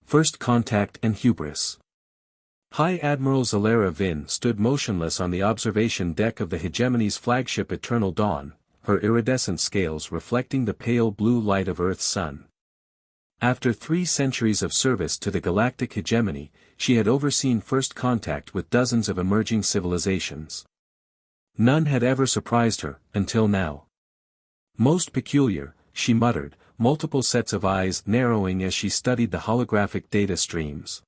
First Contact and Hubris. High Admiral Zalera Vin stood motionless on the observation deck of the Hegemony's flagship Eternal Dawn, her iridescent scales reflecting the pale blue light of Earth's sun. After 3 centuries of service to the Galactic Hegemony, she had overseen first contact with dozens of emerging civilizations. None had ever surprised her, until now. Most peculiar, she muttered, multiple sets of eyes narrowing as she studied the holographic data streams.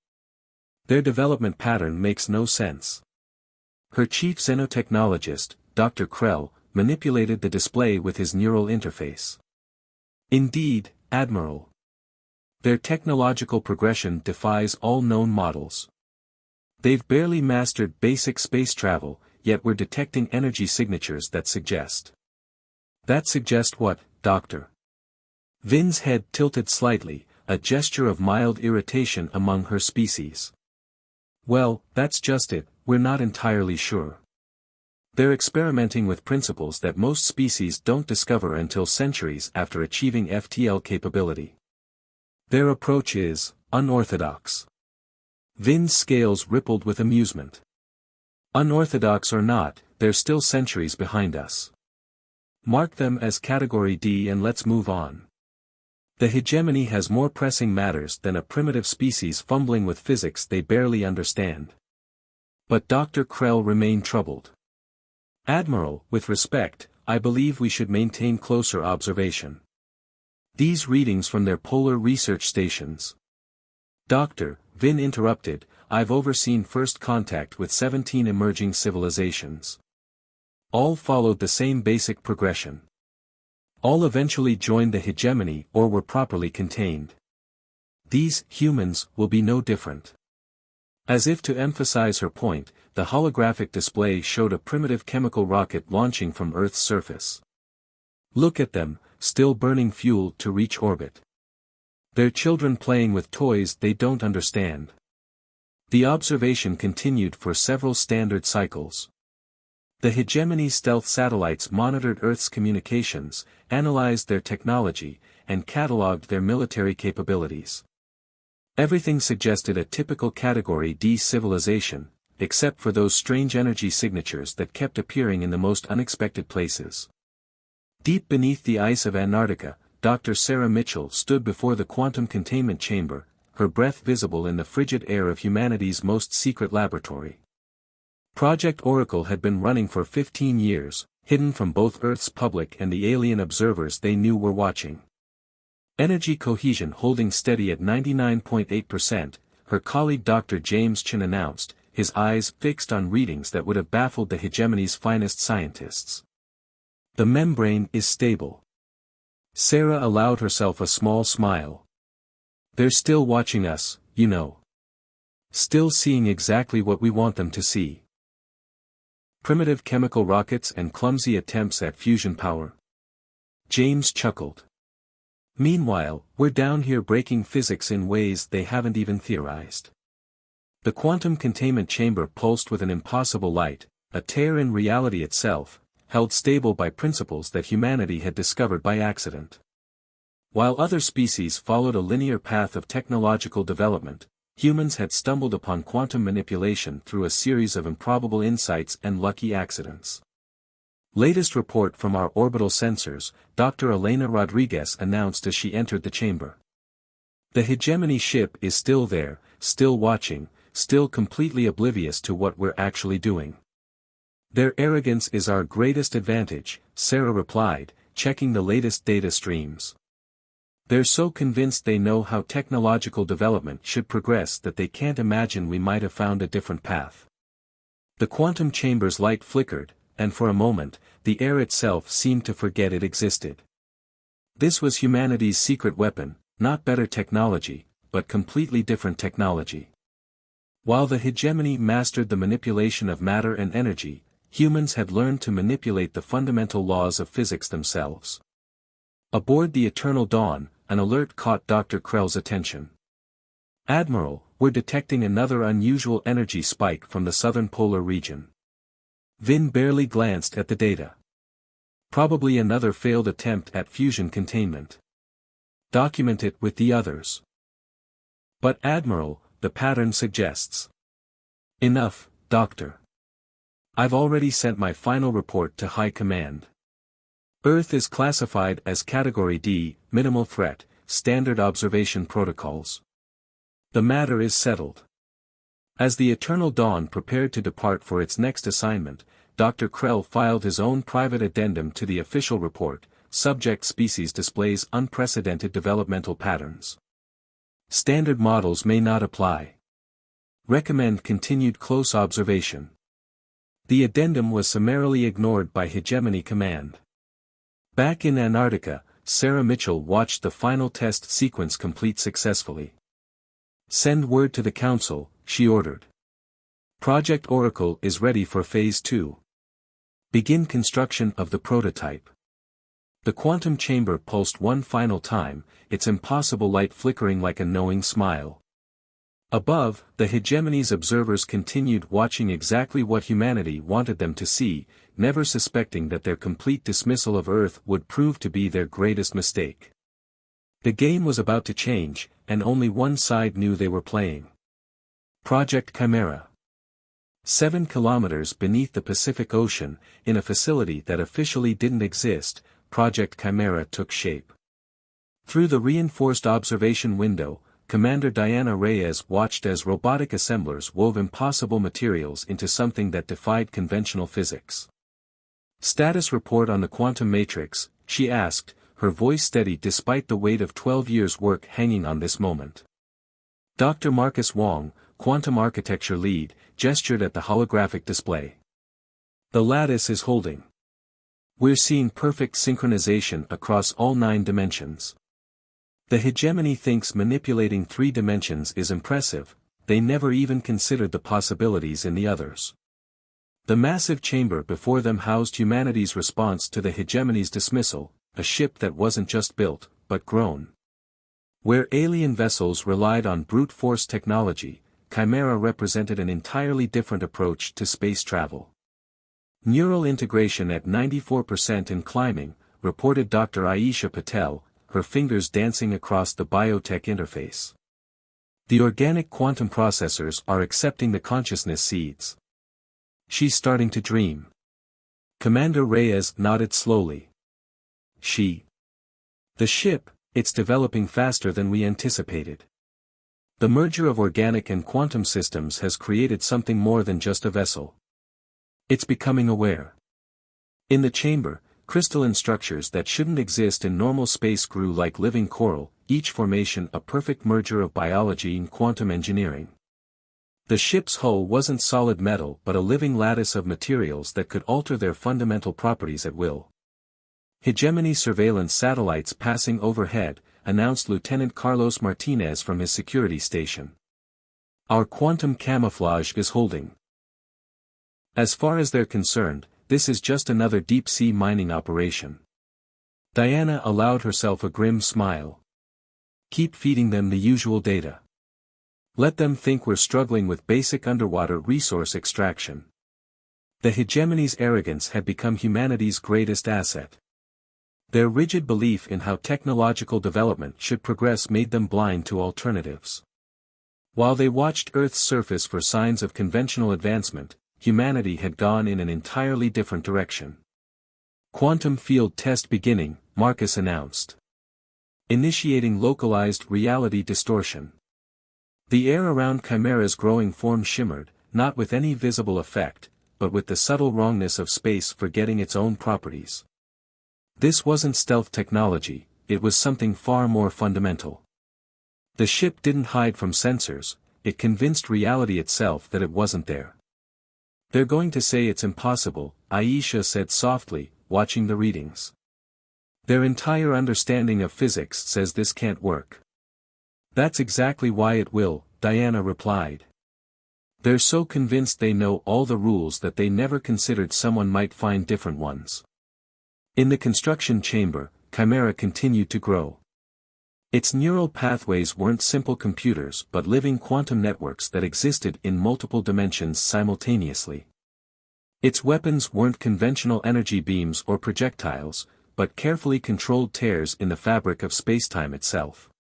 Their development pattern makes no sense. Her chief xenotechnologist, Dr. Krell, manipulated the display with his neural interface. Indeed, Admiral. Their technological progression defies all known models. They've barely mastered basic space travel, yet we're detecting energy signatures that suggest. That suggest what, Doctor? Vin's head tilted slightly, a gesture of mild irritation among her species. Well, that's just it, we're not entirely sure. They're experimenting with principles that most species don't discover until centuries after achieving FTL capability. Their approach is unorthodox. Vin's scales rippled with amusement. Unorthodox or not, they're still centuries behind us. Mark them as Category D and let's move on. The hegemony has more pressing matters than a primitive species fumbling with physics they barely understand. But Dr. Krell remained troubled. Admiral, with respect, I believe we should maintain closer observation. These readings from their polar research stations. Dr. Vin interrupted, I've overseen first contact with 17 emerging civilizations. All followed the same basic progression. All eventually joined the hegemony or were properly contained. These humans will be no different. As if to emphasize her point, the holographic display showed a primitive chemical rocket launching from Earth's surface. Look at them, still burning fuel to reach orbit. They're children playing with toys they don't understand. The observation continued for several standard cycles. The hegemony stealth satellites monitored Earth's communications, analyzed their technology, and catalogued their military capabilities. Everything suggested a typical Category D civilization, except for those strange energy signatures that kept appearing in the most unexpected places. Deep beneath the ice of Antarctica, Dr. Sarah Mitchell stood before the quantum containment chamber, her breath visible in the frigid air of humanity's most secret laboratory. Project Oracle had been running for 15 years, hidden from both Earth's public and the alien observers they knew were watching. Energy cohesion holding steady at 99.8%, her colleague Dr. James Chen announced, his eyes fixed on readings that would have baffled the hegemony's finest scientists. The membrane is stable. Sarah allowed herself a small smile. They're still watching us, you know. Still seeing exactly what we want them to see. Primitive chemical rockets and clumsy attempts at fusion power. James chuckled. Meanwhile, we're down here breaking physics in ways they haven't even theorized. The quantum containment chamber pulsed with an impossible light, a tear in reality itself, held stable by principles that humanity had discovered by accident. While other species followed a linear path of technological development, humans had stumbled upon quantum manipulation through a series of improbable insights and lucky accidents. Latest report from our orbital sensors, Dr. Elena Rodriguez announced as she entered the chamber. The hegemony ship is still there, still watching, still completely oblivious to what we're actually doing. Their arrogance is our greatest advantage, Sarah replied, checking the latest data streams. They're so convinced they know how technological development should progress that they can't imagine we might have found a different path. The quantum chamber's light flickered, and for a moment, the air itself seemed to forget it existed. This was humanity's secret weapon, not better technology, but completely different technology. While the hegemony mastered the manipulation of matter and energy, humans had learned to manipulate the fundamental laws of physics themselves. Aboard the Eternal Dawn, an alert caught Dr. Krell's attention. Admiral, we're detecting another unusual energy spike from the southern polar region. Vin barely glanced at the data. Probably another failed attempt at fusion containment. Document it with the others. But Admiral, the pattern suggests. Enough, Doctor. I've already sent my final report to High Command. Earth is classified as Category D, minimal threat, standard observation protocols. The matter is settled. As the Eternal Dawn prepared to depart for its next assignment, Dr. Krell filed his own private addendum to the official report. Subject species displays unprecedented developmental patterns. Standard models may not apply. Recommend continued close observation. The addendum was summarily ignored by Hegemony Command. Back in Antarctica, Sarah Mitchell watched the final test sequence complete successfully. Send word to the Council, she ordered. Project Oracle is ready for Phase 2. Begin construction of the prototype. The quantum chamber pulsed one final time, its impossible light flickering like a knowing smile. Above, the Hegemony's observers continued watching exactly what humanity wanted them to see, never suspecting that their complete dismissal of Earth would prove to be their greatest mistake. The game was about to change, and only one side knew they were playing. Project Chimera. 7 kilometers beneath the Pacific Ocean, in a facility that officially didn't exist, Project Chimera took shape. Through the reinforced observation window, Commander Diana Reyes watched as robotic assemblers wove impossible materials into something that defied conventional physics. Status report on the quantum matrix, she asked, her voice steady despite the weight of 12 years' work hanging on this moment. Dr. Marcus Wong, quantum architecture lead, gestured at the holographic display. The lattice is holding. We're seeing perfect synchronization across all 9 dimensions. The Hegemony thinks manipulating 3 dimensions is impressive, they never even considered the possibilities in the others. The massive chamber before them housed humanity's response to the Hegemony's dismissal, a ship that wasn't just built, but grown. Where alien vessels relied on brute force technology, Chimera represented an entirely different approach to space travel. Neural integration at 94% and climbing, reported Dr. Aisha Patel, her fingers dancing across the biotech interface. The organic quantum processors are accepting the consciousness seeds. She's starting to dream. Commander Reyes nodded slowly. The ship, it's developing faster than we anticipated. The merger of organic and quantum systems has created something more than just a vessel. It's becoming aware. In the chamber, crystalline structures that shouldn't exist in normal space grew like living coral, each formation a perfect merger of biology and quantum engineering. The ship's hull wasn't solid metal but a living lattice of materials that could alter their fundamental properties at will. Hegemony surveillance satellites passing overhead, announced Lieutenant Carlos Martinez from his security station. Our quantum camouflage is holding. As far as they're concerned, this is just another deep-sea mining operation. Diana allowed herself a grim smile. Keep feeding them the usual data. Let them think we're struggling with basic underwater resource extraction. The Hegemony's arrogance had become humanity's greatest asset. Their rigid belief in how technological development should progress made them blind to alternatives. While they watched Earth's surface for signs of conventional advancement, humanity had gone in an entirely different direction. Quantum field test beginning, Marcus announced. Initiating localized reality distortion. The air around Chimera's growing form shimmered, not with any visible effect, but with the subtle wrongness of space forgetting its own properties. This wasn't stealth technology, it was something far more fundamental. The ship didn't hide from sensors, it convinced reality itself that it wasn't there. They're going to say it's impossible, Aisha said softly, watching the readings. Their entire understanding of physics says this can't work. That's exactly why it will, Diana replied. They're so convinced they know all the rules that they never considered someone might find different ones. In the construction chamber, Chimera continued to grow. Its neural pathways weren't simple computers but living quantum networks that existed in multiple dimensions simultaneously. Its weapons weren't conventional energy beams or projectiles, but carefully controlled tears in the fabric of spacetime itself.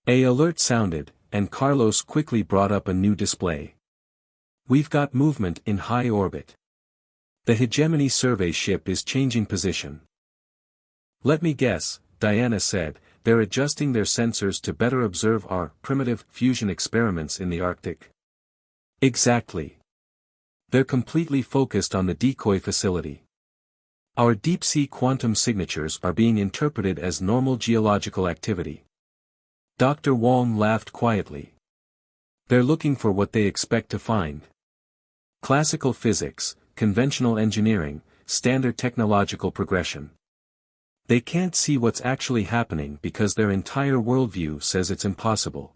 An alert sounded, and Carlos quickly brought up a new display. "We've got movement in high orbit. The Hegemony survey ship is changing position." "Let me guess," Diana said, "they're adjusting their sensors to better observe our primitive fusion experiments in the Arctic." "Exactly. They're completely focused on the decoy facility. Our deep-sea quantum signatures are being interpreted as normal geological activity." Dr. Wong laughed quietly. "They're looking for what they expect to find. Classical physics, conventional engineering, standard technological progression. They can't see what's actually happening because their entire worldview says it's impossible."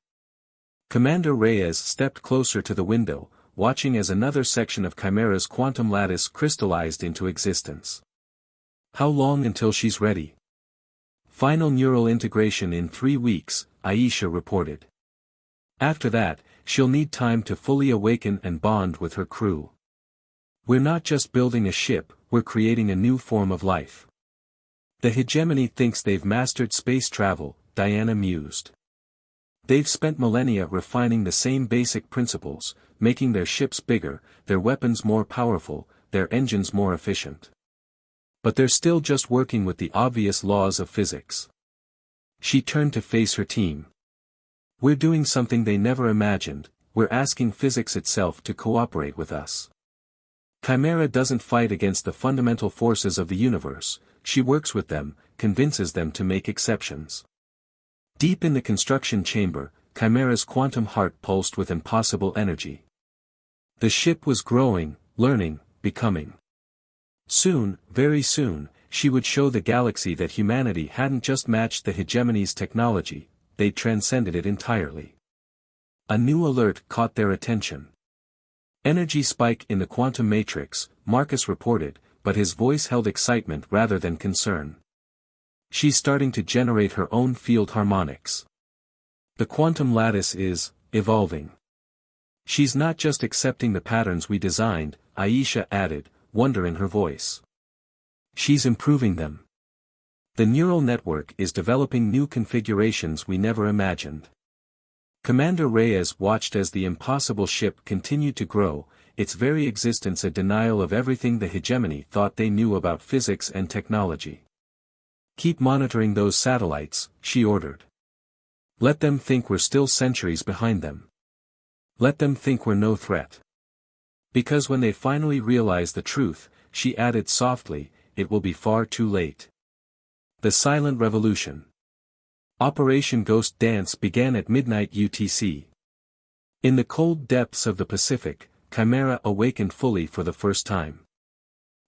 Commander Reyes stepped closer to the window, watching as another section of Chimera's quantum lattice crystallized into existence. "How long until she's ready?" "Final neural integration in 3 weeks, Aisha reported. After that, she'll need time to fully awaken and bond with her crew. We're not just building a ship, we're creating a new form of life." "The Hegemony thinks they've mastered space travel," Diana mused. "They've spent millennia refining the same basic principles, making their ships bigger, their weapons more powerful, their engines more efficient. But they're still just working with the obvious laws of physics." She turned to face her team. "We're doing something they never imagined, we're asking physics itself to cooperate with us. Chimera doesn't fight against the fundamental forces of the universe, she works with them, convinces them to make exceptions." Deep in the construction chamber, Chimera's quantum heart pulsed with impossible energy. The ship was growing, learning, becoming. Soon, very soon, she would show the galaxy that humanity hadn't just matched the Hegemony's technology, they'd transcended it entirely. A new alert caught their attention. "Energy spike in the quantum matrix," Marcus reported, but his voice held excitement rather than concern. "She's starting to generate her own field harmonics. The quantum lattice is evolving. She's not just accepting the patterns we designed," Aisha added, wonder in her voice. "She's improving them. The neural network is developing new configurations we never imagined." Commander Reyes watched as the impossible ship continued to grow, its very existence a denial of everything the Hegemony thought they knew about physics and technology. "Keep monitoring those satellites," she ordered. "Let them think we're still centuries behind them. Let them think we're no threat. Because when they finally realize the truth," she added softly, "it will be far too late." The Silent Revolution. Operation Ghost Dance began at midnight UTC. In the cold depths of the Pacific, Chimera awakened fully for the first time.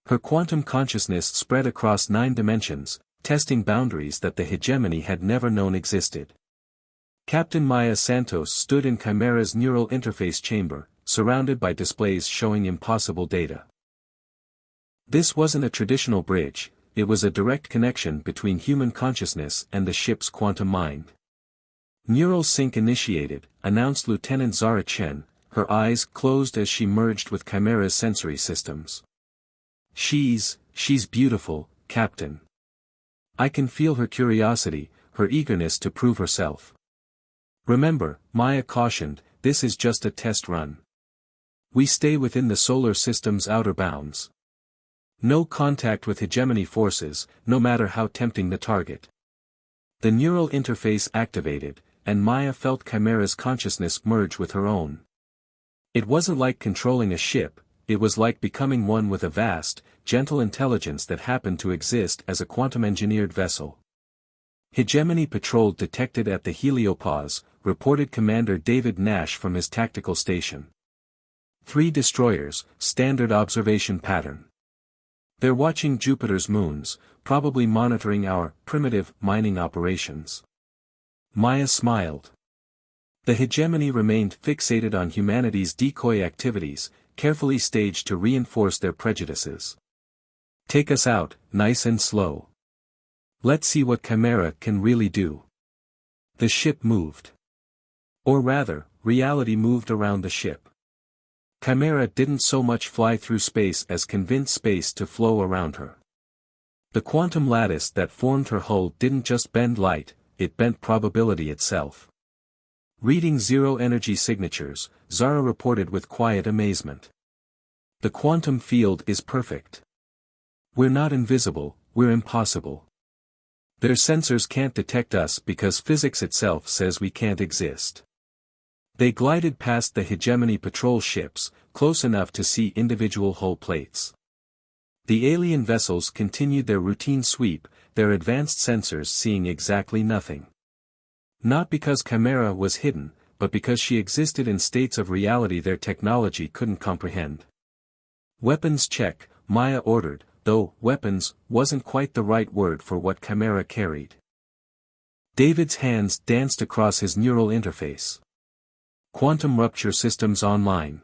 Her quantum consciousness spread across 9 dimensions, testing boundaries that the Hegemony had never known existed. Captain Maya Santos stood in Chimera's neural interface chamber, surrounded by displays showing impossible data. This wasn't a traditional bridge, it was a direct connection between human consciousness and the ship's quantum mind. "Neural sync initiated," announced Lieutenant Zara Chen, her eyes closed as she merged with Chimera's sensory systems. She's beautiful, Captain. I can feel her curiosity, her eagerness to prove herself." "Remember," Maya cautioned, "this is just a test run. We stay within the solar system's outer bounds. No contact with Hegemony forces, no matter how tempting the target." The neural interface activated, and Maya felt Chimera's consciousness merge with her own. It wasn't like controlling a ship, it was like becoming one with a vast, gentle intelligence that happened to exist as a quantum-engineered vessel. "Hegemony patrol detected at the heliopause," reported Commander David Nash from his tactical station. 3 destroyers, standard observation pattern. They're watching Jupiter's moons, probably monitoring our primitive mining operations." Maya smiled. The Hegemony remained fixated on humanity's decoy activities, carefully staged to reinforce their prejudices. "Take us out, nice and slow. Let's see what Chimera can really do." The ship moved. Or rather, reality moved around the ship. Chimera didn't so much fly through space as convince space to flow around her. The quantum lattice that formed her hull didn't just bend light, it bent probability itself. Reading zero energy signatures, Zara reported with quiet amazement. The quantum field is perfect. We're not invisible, we're impossible. Their sensors can't detect us because physics itself says we can't exist. They glided past the Hegemony patrol ships, close enough to see individual hull plates. The alien vessels continued their routine sweep, their advanced sensors seeing exactly nothing. Not because Chimera was hidden, but because she existed in states of reality their technology couldn't comprehend. Weapons check, Maya ordered, though weapons wasn't quite the right word for what Chimera carried. David's hands danced across his neural interface. Quantum rupture systems online.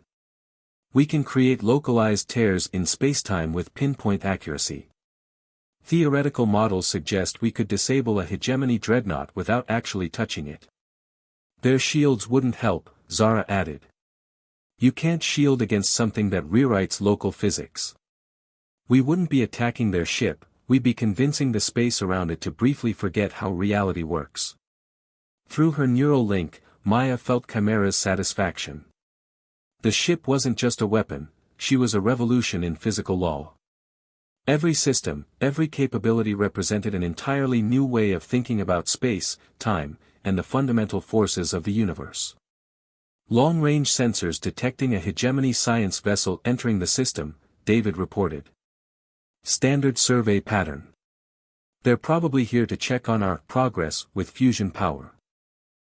We can create localized tears in spacetime with pinpoint accuracy. Theoretical models suggest we could disable a hegemony dreadnought without actually touching it. Their shields wouldn't help, Zara added. You can't shield against something that rewrites local physics. We wouldn't be attacking their ship, we'd be convincing the space around it to briefly forget how reality works. Through her neural link, Maya felt Chimera's satisfaction. The ship wasn't just a weapon, she was a revolution in physical law. Every system, every capability represented an entirely new way of thinking about space, time, and the fundamental forces of the universe. Long-range sensors detecting a hegemony science vessel entering the system, David reported. Standard survey pattern. They're probably here to check on our progress with fusion power.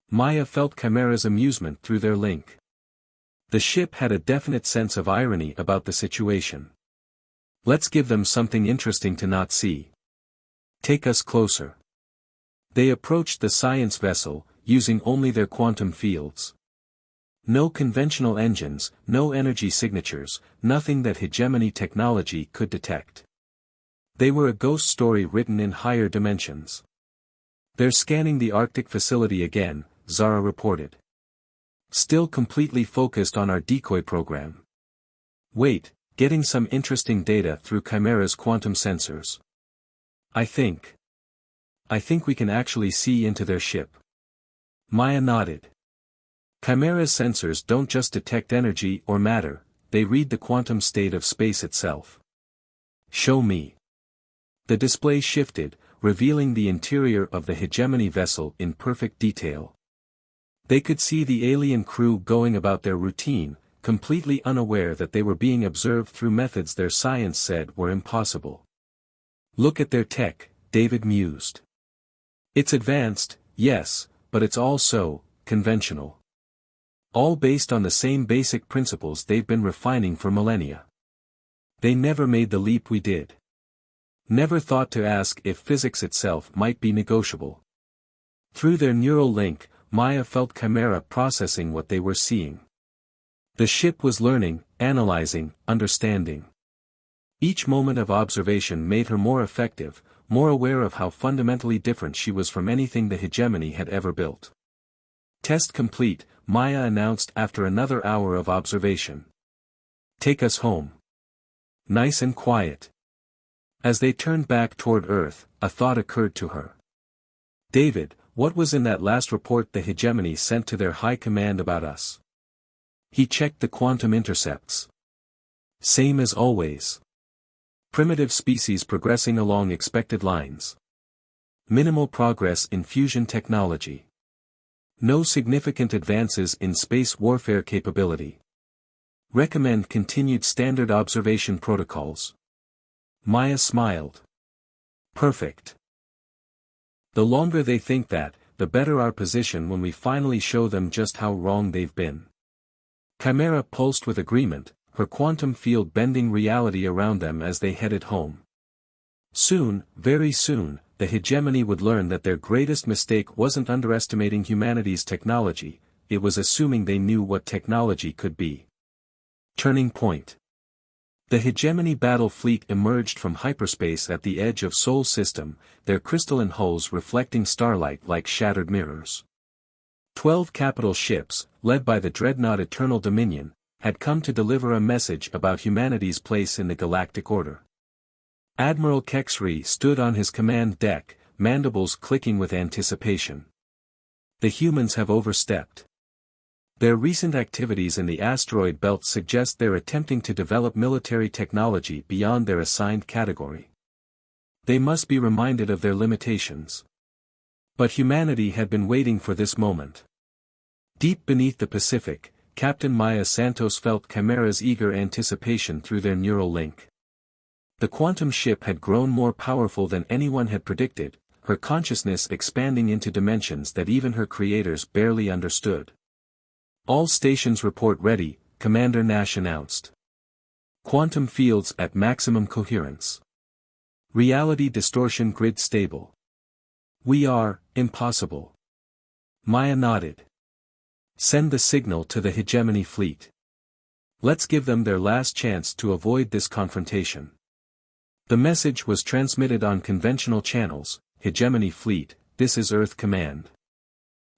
Maya felt Chimera's amusement through their link. The ship had a definite sense of irony about the situation. Let's give them something interesting to not see. Take us closer. They approached the science vessel, using only their quantum fields. No conventional engines, no energy signatures, nothing that hegemony technology could detect. They were a ghost story written in higher dimensions. They're scanning the Arctic facility again, Zara reported. Still completely focused on our decoy program. Wait. Getting some interesting data through Chimera's quantum sensors. I think we can actually see into their ship. Maya nodded. Chimera's sensors don't just detect energy or matter, they read the quantum state of space itself. Show me. The display shifted, revealing the interior of the hegemony vessel in perfect detail. They could see the alien crew going about their routine, completely unaware that they were being observed through methods their science said were impossible. Look at their tech, David mused. It's advanced, yes, but it's all so conventional. All based on the same basic principles they've been refining for millennia. They never made the leap we did. Never thought to ask if physics itself might be negotiable. Through their neural link, Maya felt Chimera processing what they were seeing. The ship was learning, analyzing, understanding. Each moment of observation made her more effective, more aware of how fundamentally different she was from anything the hegemony had ever built. Test complete, Maya announced after another hour of observation. Take us home. Nice and quiet. As they turned back toward Earth, a thought occurred to her. David, what was in that last report the hegemony sent to their high command about us? He checked the quantum intercepts. Same as always. Primitive species progressing along expected lines. Minimal progress in fusion technology. No significant advances in space warfare capability. Recommend continued standard observation protocols. Maya smiled. Perfect. The longer they think that, the better our position when we finally show them just how wrong they've been. Chimera pulsed with agreement, her quantum field bending reality around them as they headed home. Soon, very soon, the hegemony would learn that their greatest mistake wasn't underestimating humanity's technology, it was assuming they knew what technology could be. Turning point. The hegemony battle fleet emerged from hyperspace at the edge of Sol system, their crystalline hulls reflecting starlight like shattered mirrors. 12 capital ships, led by the dreadnought Eternal Dominion, had come to deliver a message about humanity's place in the galactic order. Admiral Kexri stood on his command deck, mandibles clicking with anticipation. The humans have overstepped. Their recent activities in the asteroid belt suggest they're attempting to develop military technology beyond their assigned category. They must be reminded of their limitations. But humanity had been waiting for this moment. Deep beneath the Pacific, Captain Maya Santos felt Chimera's eager anticipation through their neural link. The quantum ship had grown more powerful than anyone had predicted, her consciousness expanding into dimensions that even her creators barely understood. "All stations report ready," Commander Nash announced. "Quantum fields at maximum coherence. Reality distortion grid stable. We are, impossible." Maya nodded. "Send the signal to the Hegemony fleet. Let's give them their last chance to avoid this confrontation." The message was transmitted on conventional channels. "Hegemony fleet, this is Earth Command.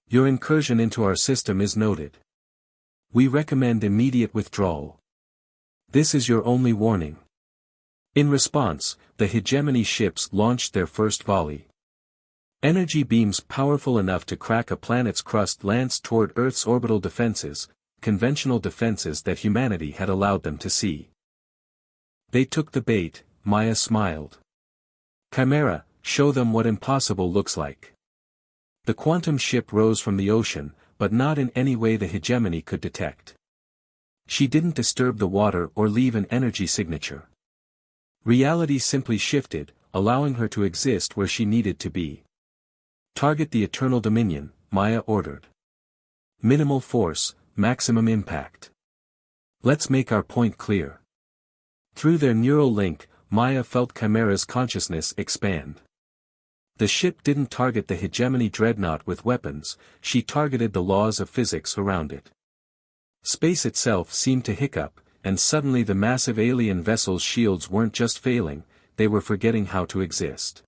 Your incursion into our system is noted. We recommend immediate withdrawal. This is your only warning." In response, the Hegemony ships launched their first volley. Energy beams powerful enough to crack a planet's crust lanced toward Earth's orbital defenses, conventional defenses that humanity had allowed them to see. "They took the bait," Maya smiled. "Chimera, show them what impossible looks like." The quantum ship rose from the ocean, but not in any way the Hegemony could detect. She didn't disturb the water or leave an energy signature. Reality simply shifted, allowing her to exist where she needed to be. "Target the Eternal Dominion," Maya ordered. "Minimal force, maximum impact. Let's make our point clear." Through their neural link, Maya felt Chimera's consciousness expand. The ship didn't target the Hegemony dreadnought with weapons, she targeted the laws of physics around it. Space itself seemed to hiccup, and suddenly the massive alien vessel's shields weren't just failing, they were forgetting how to exist.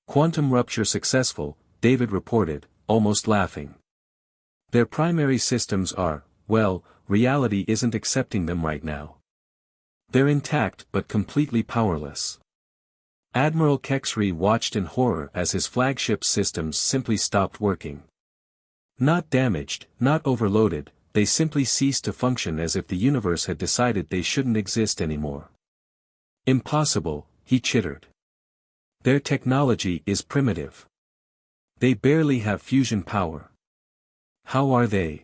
"Quantum rupture successful," David reported, almost laughing. "Their primary systems are, well, reality isn't accepting them right now. They're intact but completely powerless." Admiral Kexri watched in horror as his flagship's systems simply stopped working. Not damaged, not overloaded, they simply ceased to function as if the universe had decided they shouldn't exist anymore. "Impossible," he chittered. "Their technology is primitive. They barely have fusion power. How are they?"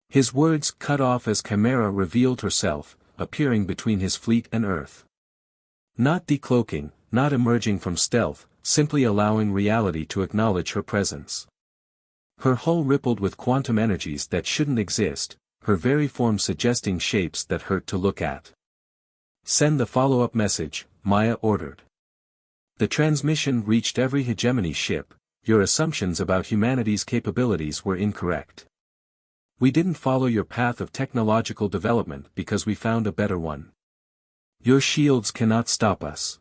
His words cut off as Chimera revealed herself, appearing between his fleet and Earth. Not decloaking, not emerging from stealth, simply allowing reality to acknowledge her presence. Her hull rippled with quantum energies that shouldn't exist, her very form suggesting shapes that hurt to look at. "Send the follow-up message," Maya ordered. The transmission reached every Hegemony ship. "Your assumptions about humanity's capabilities were incorrect. We didn't follow your path of technological development because we found a better one. Your shields cannot stop us.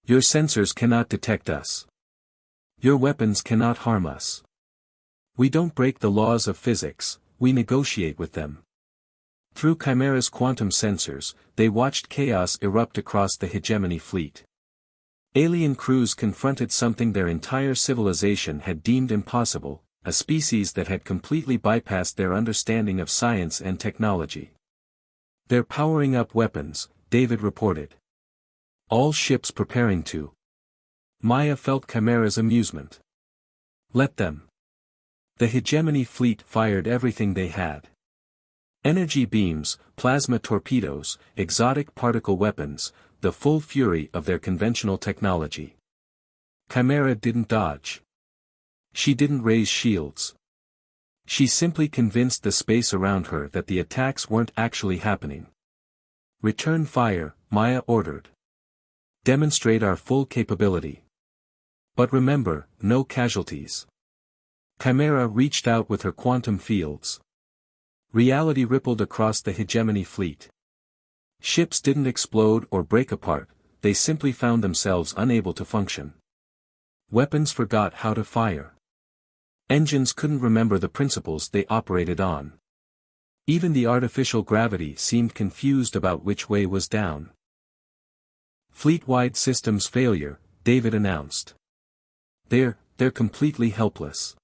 Your sensors cannot detect us. Your weapons cannot harm us. We don't break the laws of physics, we negotiate with them." Through Chimera's quantum sensors, they watched chaos erupt across the Hegemony fleet. Alien crews confronted something their entire civilization had deemed impossible, a species that had completely bypassed their understanding of science and technology. "They're powering up weapons," David reported. "All ships preparing to." Maya felt Chimera's amusement. "Let them." The Hegemony fleet fired everything they had. Energy beams, plasma torpedoes, exotic particle weapons, the full fury of their conventional technology. Chimera didn't dodge. She didn't raise shields. She simply convinced the space around her that the attacks weren't actually happening. "Return fire," Maya ordered. "Demonstrate our full capability. But remember, no casualties." Chimera reached out with her quantum fields. Reality rippled across the Hegemony fleet. Ships didn't explode or break apart, they simply found themselves unable to function. Weapons forgot how to fire. Engines couldn't remember the principles they operated on. Even the artificial gravity seemed confused about which way was down. "Fleet-wide systems failure," David announced. They're completely helpless.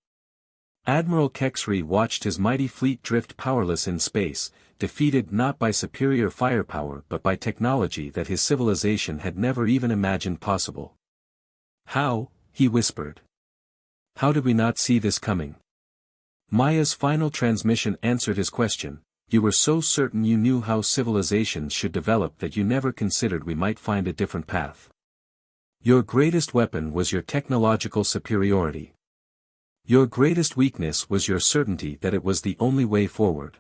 Admiral Kexri watched his mighty fleet drift powerless in space, defeated not by superior firepower but by technology that his civilization had never even imagined possible. "How?" he whispered. "How did we not see this coming?" Maya's final transmission answered his question. "You were so certain you knew how civilizations should develop that you never considered we might find a different path. Your greatest weapon was your technological superiority. Your greatest weakness was your certainty that it was the only way forward."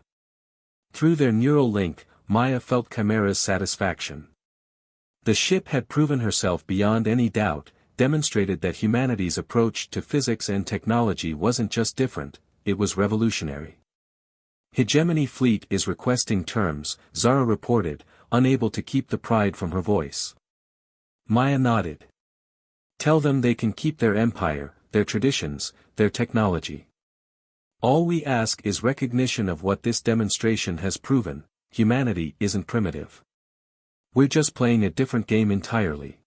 Through their neural link, Maya felt Chimera's satisfaction. The ship had proven herself beyond any doubt, demonstrated that humanity's approach to physics and technology wasn't just different, it was revolutionary. "Hegemony fleet is requesting terms," Zara reported, unable to keep the pride from her voice. Maya nodded. "Tell them they can keep their empire, their traditions, their technology. All we ask is recognition of what this demonstration has proven: humanity isn't primitive. We're just playing a different game entirely."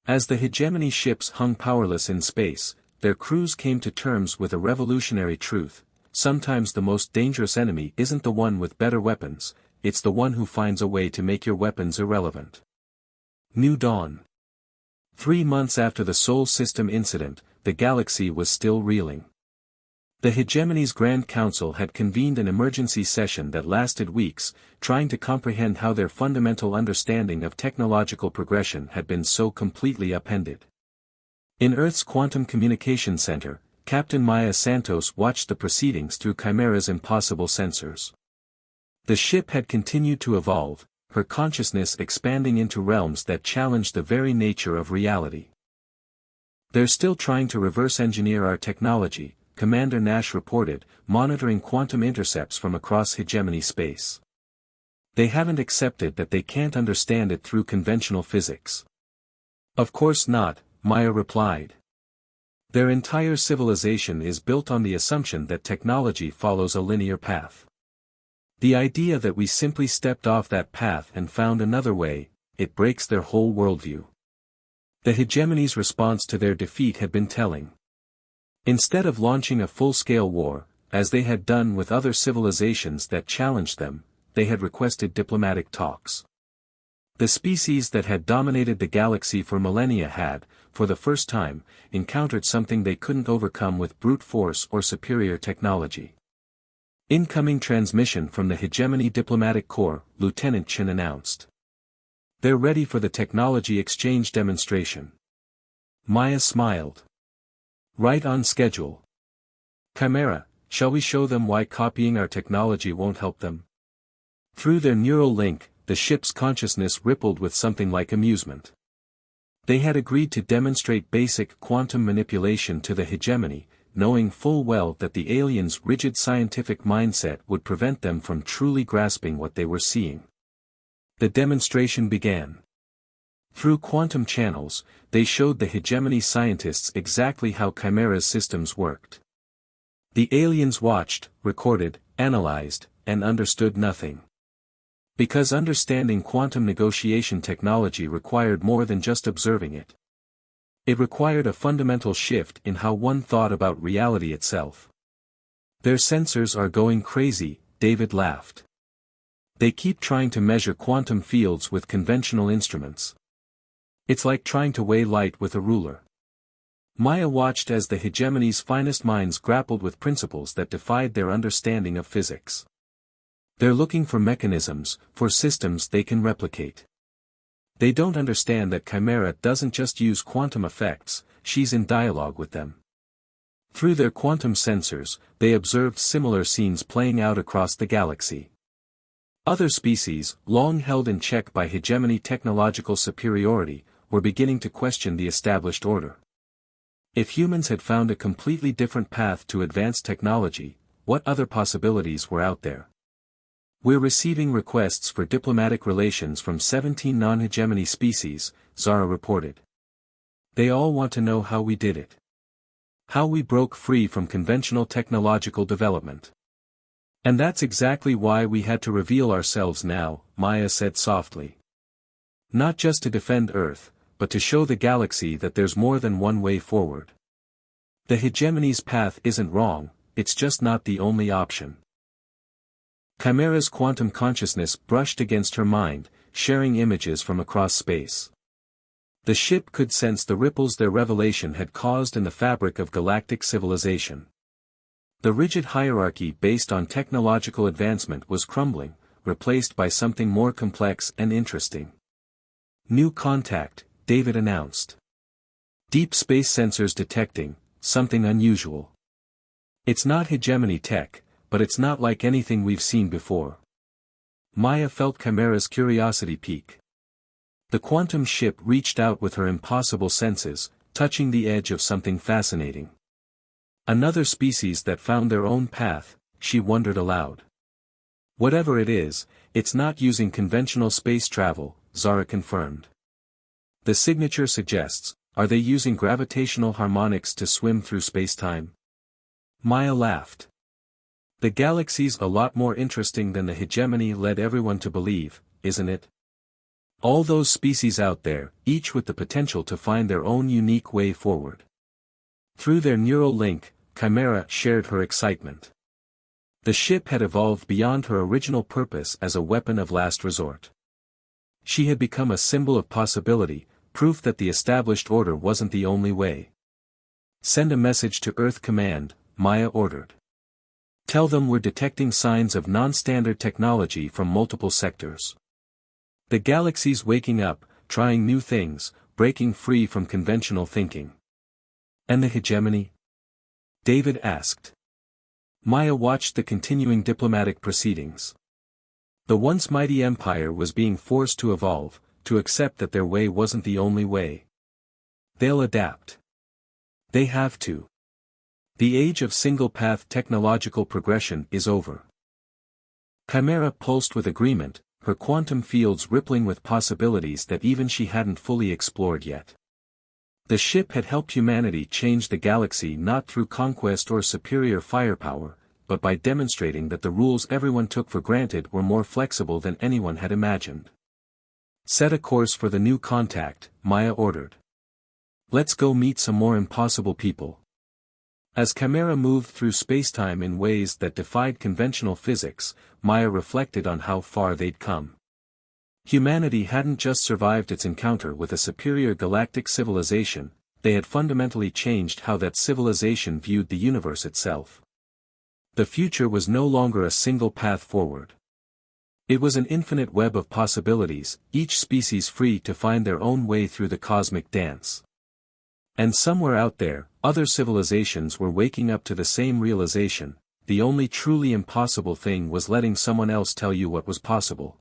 As the hegemony ships hung powerless in space, their crews came to terms with a revolutionary truth: sometimes the most dangerous enemy isn't the one with better weapons, it's the one who finds a way to make your weapons irrelevant. New Dawn. 3 months after the Sol System incident, the galaxy was still reeling. The hegemony's Grand Council had convened an emergency session that lasted weeks, trying to comprehend how their fundamental understanding of technological progression had been so completely upended. In Earth's Quantum Communication Center, Captain Maya Santos watched the proceedings through Chimera's impossible sensors. The ship had continued to evolve, her consciousness expanding into realms that challenged the very nature of reality. "They're still trying to reverse engineer our technology," Commander Nash reported, monitoring quantum intercepts from across hegemony space. "They haven't accepted that they can't understand it through conventional physics." "Of course not," Maya replied. "Their entire civilization is built on the assumption that technology follows a linear path. The idea that we simply stepped off that path and found another way, it breaks their whole worldview." The hegemony's response to their defeat had been telling. Instead of launching a full-scale war, as they had done with other civilizations that challenged them, they had requested diplomatic talks. The species that had dominated the galaxy for millennia had, for the first time, encountered something they couldn't overcome with brute force or superior technology. "Incoming transmission from the Hegemony Diplomatic Corps," Lieutenant Chen announced. "They're ready for the technology exchange demonstration." Maya smiled. "Right on schedule. Chimera, shall we show them why copying our technology won't help them?" Through their neural link, the ship's consciousness rippled with something like amusement. They had agreed to demonstrate basic quantum manipulation to the hegemony, knowing full well that the aliens' rigid scientific mindset would prevent them from truly grasping what they were seeing. The demonstration began. Through quantum channels, they showed the hegemony scientists exactly how Chimera's systems worked. The aliens watched, recorded, analyzed, and understood nothing. Because understanding quantum negotiation technology required more than just observing it. It required a fundamental shift in how one thought about reality itself. "Their sensors are going crazy," David laughed. "They keep trying to measure quantum fields with conventional instruments. It's like trying to weigh light with a ruler." Maya watched as the hegemony's finest minds grappled with principles that defied their understanding of physics. They're looking for mechanisms, for systems they can replicate. They don't understand that Chimera doesn't just use quantum effects, she's in dialogue with them. Through their quantum sensors, they observed similar scenes playing out across the galaxy. Other species, long held in check by hegemony technological superiority, were beginning to question the established order. If humans had found a completely different path to advanced technology, what other possibilities were out there? "We're receiving requests for diplomatic relations from 17 non-hegemony species," Zara reported. "They all want to know how we did it. How we broke free from conventional technological development. And that's exactly why we had to reveal ourselves now," Maya said softly. "Not just to defend Earth, but to show the galaxy that there's more than one way forward. The hegemony's path isn't wrong, it's just not the only option. Chimera's quantum consciousness brushed against her mind, sharing images from across space. The ship could sense the ripples their revelation had caused in the fabric of galactic civilization. The rigid hierarchy based on technological advancement was crumbling, replaced by something more complex and interesting. New contact, David announced. Deep space sensors detecting something unusual. It's not hegemony tech, but it's not like anything we've seen before. Maya felt Chimera's curiosity peak. The quantum ship reached out with her impossible senses, touching the edge of something fascinating. Another species that found their own path, she wondered aloud. Whatever it is, it's not using conventional space travel, Zara confirmed. The signature suggests, are they using gravitational harmonics to swim through space-time? Maya laughed. The galaxy's a lot more interesting than the hegemony led everyone to believe, isn't it? All those species out there, each with the potential to find their own unique way forward. Through their neural link, Chimera shared her excitement. The ship had evolved beyond her original purpose as a weapon of last resort. She had become a symbol of possibility, proof that the established order wasn't the only way. Send a message to Earth Command, Maya ordered. Tell them we're detecting signs of non-standard technology from multiple sectors. The galaxy's waking up, trying new things, breaking free from conventional thinking. And the hegemony? David asked. Maya watched the continuing diplomatic proceedings. The once mighty empire was being forced to evolve, to accept that their way wasn't the only way. They'll adapt. They have to. The age of single-path technological progression is over. Chimera pulsed with agreement, her quantum fields rippling with possibilities that even she hadn't fully explored yet. The ship had helped humanity change the galaxy not through conquest or superior firepower, but by demonstrating that the rules everyone took for granted were more flexible than anyone had imagined. Set a course for the new contact, Maya ordered. Let's go meet some more impossible people. As Chimera moved through spacetime in ways that defied conventional physics, Maya reflected on how far they'd come. Humanity hadn't just survived its encounter with a superior galactic civilization, they had fundamentally changed how that civilization viewed the universe itself. The future was no longer a single path forward. It was an infinite web of possibilities, each species free to find their own way through the cosmic dance. And somewhere out there, other civilizations were waking up to the same realization: the only truly impossible thing was letting someone else tell you what was possible.